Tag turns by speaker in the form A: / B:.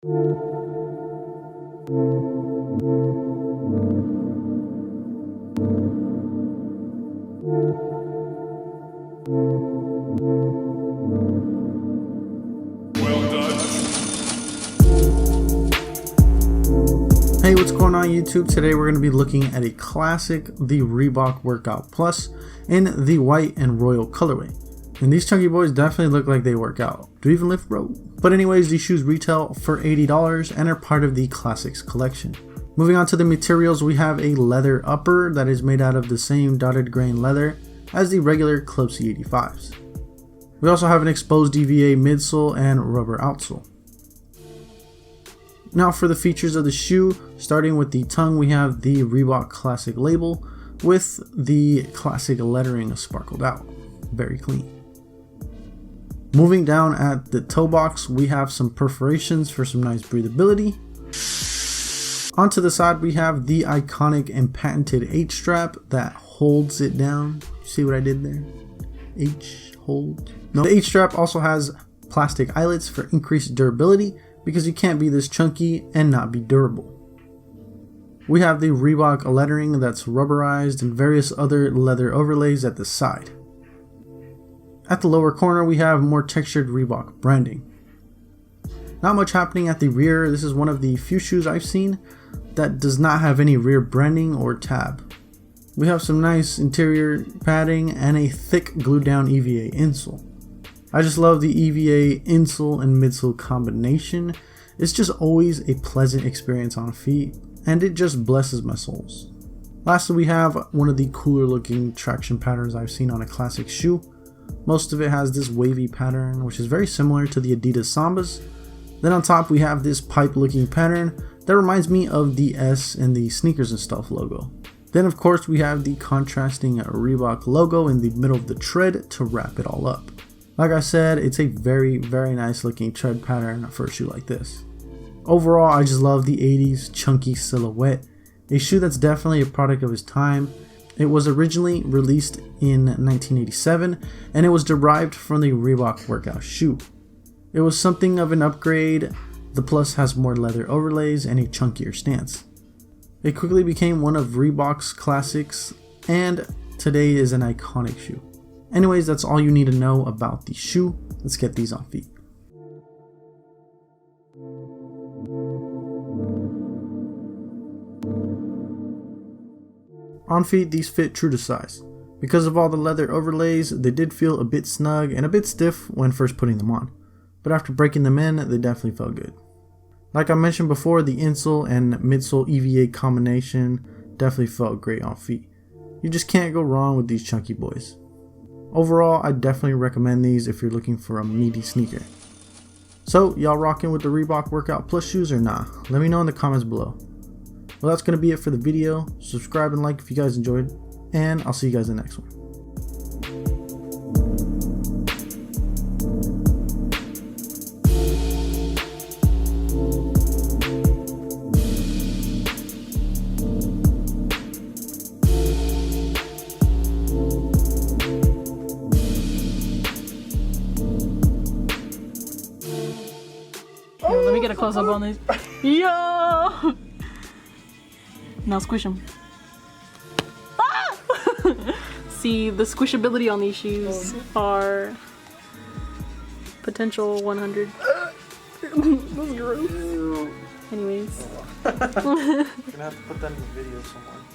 A: Hey, what's going on YouTube? Today we're going to be looking at a classic, the Reebok Workout Plus in the white and royal colorway. And these chunky boys definitely look like they work out. Do you even lift, bro? But anyways, these shoes retail for $80 and are part of the Classics collection. Moving on to the materials, we have a leather upper that is made out of the same dotted grain leather as the regular Club C85s. We also have an exposed EVA midsole and rubber outsole. Now for the features of the shoe, starting with the tongue, we have the Reebok Classic label with the classic lettering sparkled out. Very clean. Moving down at the toe box, we have some perforations for some nice breathability. Onto the side, we have the iconic and patented H strap that holds it down. See what I did there? H hold. No, the H strap also has plastic eyelets for increased durability, because you can't be this chunky and not be durable. We have the Reebok lettering that's rubberized and various other leather overlays at the side. At the lower corner, we have more textured Reebok branding. Not much happening at the rear. This is one of the few shoes I've seen that does not have any rear branding or tab. We have some nice interior padding and a thick glued down EVA insole. I just love the EVA insole and midsole combination. It's just always a pleasant experience on feet, and it just blesses my soles. Lastly, we have one of the cooler looking traction patterns I've seen on a classic shoe. Most of it has this wavy pattern, which is very similar to the Adidas Sambas. Then on top we have this pipe looking pattern that reminds me of the S and the Sneakers and Stuff logo. Then of course we have the contrasting Reebok logo in the middle of the tread to wrap it all up. Like I said, it's a very nice looking tread pattern for a shoe like this. Overall, I just love the 80s chunky silhouette, a shoe that's definitely a product of its time. It was originally released in 1987 and it was derived from the Reebok workout shoe. It was something of an upgrade. The Plus has more leather overlays and a chunkier stance. It quickly became one of Reebok's classics and today is an iconic shoe. Anyways, that's all you need to know about the shoe. Let's get these on feet. On feet, these fit true to size. Because of all the leather overlays, they did feel a bit snug and a bit stiff when first putting them on. But after breaking them in, they definitely felt good. Like I mentioned before, the insole and midsole EVA combination definitely felt great on feet. You just can't go wrong with these chunky boys. Overall, I definitely recommend these if you're looking for a meaty sneaker. So, y'all rocking with the Reebok Workout Plus shoes or nah? Let me know in the comments below. Well, that's going to be it for the video. Subscribe and like if you guys enjoyed, and I'll see you guys in the next one.
B: Let me get a close up on these. Yo! Now squish them. Ah! See, the squishability on these shoes are potential 100. That's gross. Anyways.
A: You're gonna have to put that in the video somewhere.